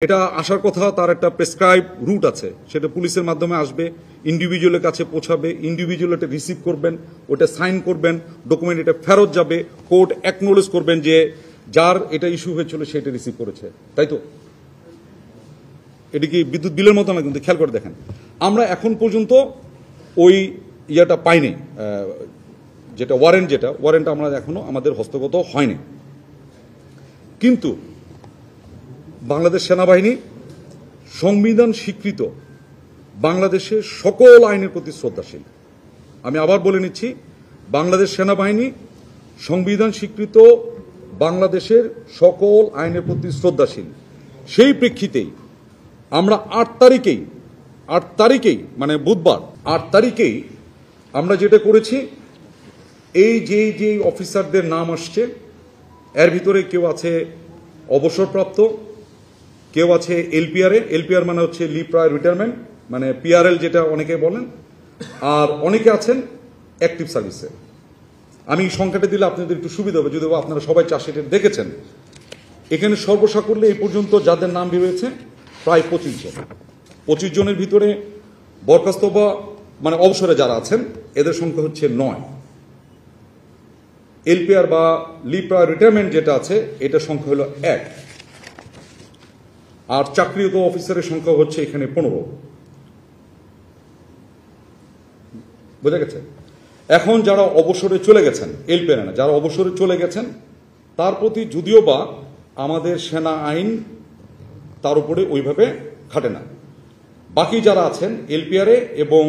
এটা আসার কথা, তার একটা প্রেসক্রাইব রুট আছে, সেটা পুলিশের মাধ্যমে আসবে, ইন্ডিভিজুয়ালের কাছে পৌঁছাবে, ইন্ডিভিজুয়াল এটা রিসিভ করবেন, ওটা সাইন করবেন, ডকুমেন্ট এটা ফেরত যাবে, কোর্ট অ্যাকনোলেজ করবেন যে যার এটা ইস্যু হয়েছিল সেটা রিসিভ করেছে, তাই তো? এটা কি বিদ্যুৎ বিলের মতো না? কিন্তু খেয়াল করে দেখেন, আমরা এখন পর্যন্ত ওই ইয়েটা পাইনি, যেটা ওয়ারেন্টটা আমরা এখনো আমাদের হস্তগত হয়নি। কিন্তু বাংলাদেশ সেনাবাহিনী সংবিধান স্বীকৃত বাংলাদেশের সকল আইনের প্রতি শ্রদ্ধাশীল। আমি আবার বলে নিচ্ছি, বাংলাদেশ সেনাবাহিনী সংবিধান স্বীকৃত বাংলাদেশের সকল আইনের প্রতি শ্রদ্ধাশীল। সেই প্রেক্ষিতেই আমরা 8 তারিখেই মানে বুধবার 8 তারিখেই আমরা যেটা করেছি, এই যে অফিসারদের নাম আসছে, এর ভিতরে কেউ আছে অবসরপ্রাপ্ত, কেউ আছে এলপিআর মানে হচ্ছে লিভ প্রায়র রিটায়ারমেন্ট, মানে পিআরএল যেটা অনেকে বলেন, আর অনেকে আছেন অ্যাক্টিভ সার্ভিসে। আমি সংখ্যাটা দিলে আপনাদের একটু সুবিধা হবে, যদিও আপনারা সবাই চার্জশিটে দেখেছেন। এখানে সর্বসাকুল্যে এই পর্যন্ত যাদের নাম বেরিয়েছে প্রায় 25 জন। 25 জনের ভিতরে বরখাস্ত বা মানে অবসরে যারা আছেন এদের সংখ্যা হচ্ছে 9। এলপিআর বা লিভ প্রায়র রিটায়ারমেন্ট যেটা আছে এটা সংখ্যা হলো 1, আর চাকরিরত অফিসারের সংখ্যা হচ্ছে এখানে 15। বোঝা গেছে? এখন যারা অবসরে চলে গেছেন, এলপিআর না, যারা অবসরে চলে গেছেন, তার প্রতি যদিও বা আমাদের সেনা আইন তার উপরে ওইভাবে খাটে না। বাকি যারা আছেন এলপিআরে এবং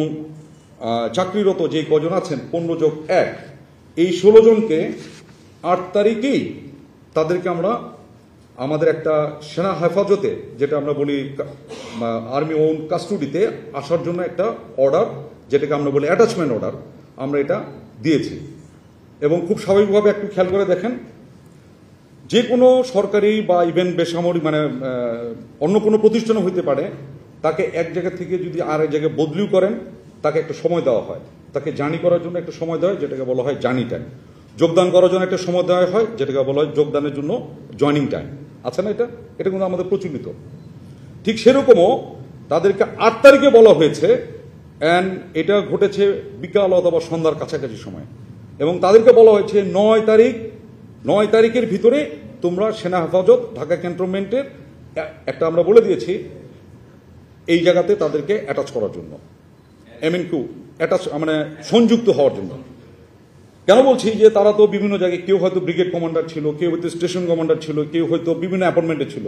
চাকরিরত যে কজন আছেন 15+1, এই 16 জনকে 8 তারিখেই তাদেরকে আমরা আমাদের একটা সেনা হেফাজতে, যেটা আমরা বলি আর্মি ওন কাস্টডিতে আসার জন্য একটা অর্ডার, যেটাকে আমরা বলি অ্যাটাচমেন্ট অর্ডার, আমরা এটা দিয়েছি। এবং খুব স্বাভাবিকভাবে একটু খেয়াল করে দেখেন, যে কোনো সরকারি বা ইভেন বেসামরিক মানে অন্য কোনো প্রতিষ্ঠানও হইতে পারে, তাকে এক জায়গা থেকে যদি আর এক জায়গায় বদলিও করেন, তাকে একটা সময় দেওয়া হয়, তাকে জার্নি করার জন্য একটা সময় দেওয়া হয়, যেটাকে বলা হয় জার্নি টাইম। যোগদান করার জন্য একটা সময় দেওয়া হয়, যেটাকে বলা হয় যোগদানের জন্য জয়নিং টাইম। আছে না? এটা কিন্তু আমাদের প্রচলিত। ঠিক সেরকমও তাদেরকে 8 তারিখে বলা হয়েছে, অ্যান্ড এটা ঘটেছে বিকাল অথবা সন্ধ্যার কাছাকাছি সময়, এবং তাদেরকে বলা হয়েছে 9 তারিখের ভিতরে তোমরা সেনা হেফাজত ঢাকা ক্যান্টনমেন্টের একটা আমরা বলে দিয়েছি এই জায়গাতে তাদেরকে অ্যাটাচ করার জন্য, অ্যাটাচ মানে সংযুক্ত হওয়ার জন্য। কেন বলছি যে তারা তো বিভিন্ন জায়গায়, কেউ হয়তো ব্রিগেড কমান্ডার ছিল, কেউ হয়তো স্টেশন কমান্ডার ছিল, কেউ হয়তো বিভিন্ন অ্যাপয়েন্টমেন্টে ছিল।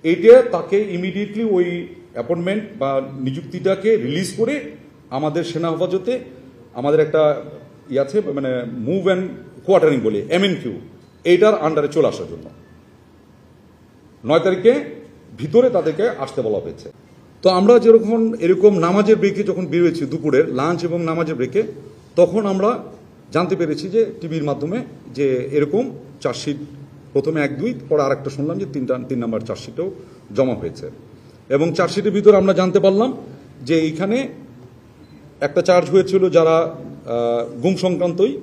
এইটা তাকে ইমিডিয়েটলি ওই অ্যাপয়েন্টমেন্ট বা নিযুক্তিটাকে রিলিজ করে আমাদের সেনা হেফাজতে আমাদের একটা আছে, মানে মুভ অ্যান্ড কোয়ার্টারিং বলে MNQ, এইটার আন্ডারে চলে আসার জন্য 9 তারিখে ভিতরে তাদেরকে আসতে বলা হয়েছে। তো আমরা এরকম নামাজের ব্রেকে যখন বেরিয়েছি, দুপুরের লাঞ্চ এবং নামাজের ব্রেকে, তখন আমরা জানতে পেরেছি যে টিভির মাধ্যমে যে এরকম চার্জশিট প্রথমে 1-2, পরে আরেকটা শুনলাম যে 3 নম্বর চার্জশিটও জমা হয়েছে। এবং চার্জশিটের ভিতরে আমরা জানতে পারলাম যে এইখানে একটা চার্জ হয়েছিল যারা গুম সংক্রান্তই,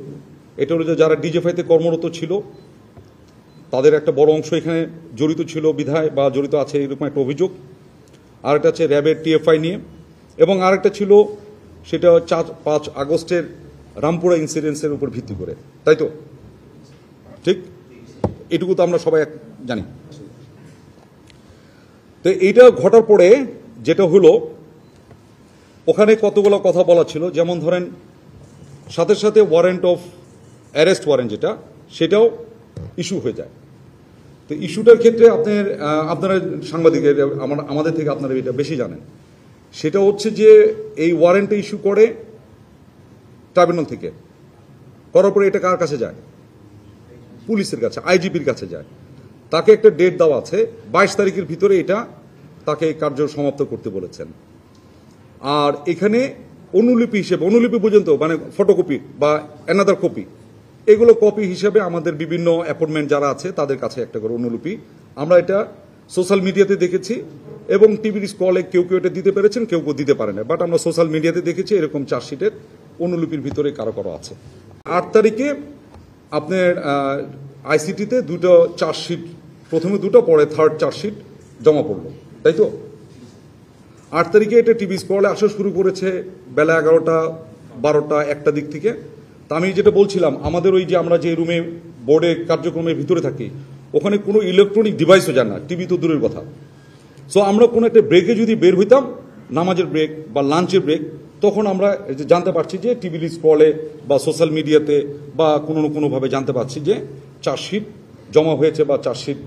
এটা হলো যে যারা ডিজিএফআইতে কর্মরত ছিল তাদের একটা বড় অংশ এখানে জড়িত ছিল বিধায় বা জড়িত আছে এরকম একটা অভিযোগ। আরেকটা আছে র্যাবের TFI নিয়ে, এবং আরেকটা ছিল সেটা 5 আগস্টের রামপুরা ইনসিডেন্সের উপর ভিত্তি করে, তাই তো? ঠিক, এটুকু তো আমরা সবাই জানি। তো এইটা ঘটার পরে যেটা হলো, ওখানে কতগুলো কথা বলা ছিল, যেমন ধরেন সাথে সাথে ওয়ারেন্ট অফ অ্যারেস্ট ওয়ারেন্ট যেটা, সেটাও ইস্যু হয়ে যায়। তো ইস্যুটার ক্ষেত্রে আপনারা সাংবাদিক, আমাদের থেকে আপনারা এটা বেশি জানেন। সেটা হচ্ছে যে এই ওয়ারেন্টটা ইস্যু করে ট্রাইব্যুনাল থেকে, করার পরে এটা কার কাছে যায়? পুলিশের কাছে, IGPর কাছে যায়। তাকে একটা ডেট দেওয়া আছে, 22 তারিখের ভিতরে এটা তাকে কার্য সমাপ্ত করতে বলেছেন। আর এখানে অনুলিপি হিসেবে, অনুলিপি পর্যন্ত মানে ফটোকপি বা অ্যানাদার কপি, এগুলো কপি হিসেবে আমাদের বিভিন্ন অ্যাপয়েন্টমেন্ট যারা আছে তাদের কাছে একটা করে অনুলিপি। আমরা এটা সোশ্যাল মিডিয়াতে দেখেছি, এবং টিভির স্কলে কেউ এটা দিতে পেরেছেন, কেউ দিতে পারে না, বাট আমরা সোশ্যাল মিডিয়াতে দেখেছি এরকম চার্জশিটের অনুলিপির ভিতরে কারো আছে। 8 তারিখে আপনার ICTতে 2টো চার্জশিট, প্রথমে 2টো, পরে 3rd চার্জশিট জমা পড়লো। তাই তো? 8 তারিখে এটা টিভি স্ক্রলে আসা শুরু করেছে বেলা 11টা 12টা 1টা দিক থেকে। তা আমি যেটা বলছিলাম, আমাদের ওই যে আমরা যে রুমে বোর্ডে কার্যক্রমের ভিতরে থাকি, ওখানে কোনো ইলেকট্রনিক ডিভাইসও যান না, টিভি তো দূরের কথা। সো আমরা কোনো একটা ব্রেকে যদি বের হইতাম, নামাজের ব্রেক বা লাঞ্চের ব্রেক, তখন আমরা জানতে পারছি যে টিভির স্ক্রলে বা সোশ্যাল মিডিয়াতে বা কোনো না কোনোভাবে জানতে পারছি যে চার্জশিট জমা হয়েছে বা চার্জশিট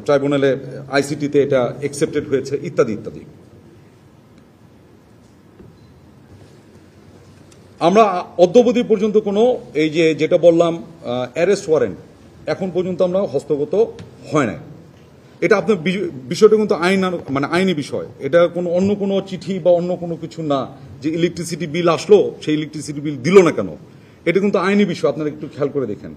ট্রাইব্যুনালে আইসিটিতে এটা অ্যাকসেপ্টেড হয়েছে ইত্যাদি ইত্যাদি। আমরা অদ্যাবধি পর্যন্ত কোনো এই যে যেটা বললাম অ্যারেস্ট ওয়ারেন্ট এখন পর্যন্ত আমরা হস্তগত হয় না। এটা আপনার বিষয়টা কিন্তু আইনি বিষয়, এটা কোনো অন্য কোনো চিঠি বা অন্য কোনো কিছু না যে ইলেকট্রিসিটি বিল আসলো সেই ইলেকট্রিসিটি বিল দিল না কেন, এটা কিন্তু আইনি বিষয়, আপনারা একটু খেয়াল করে দেখেন।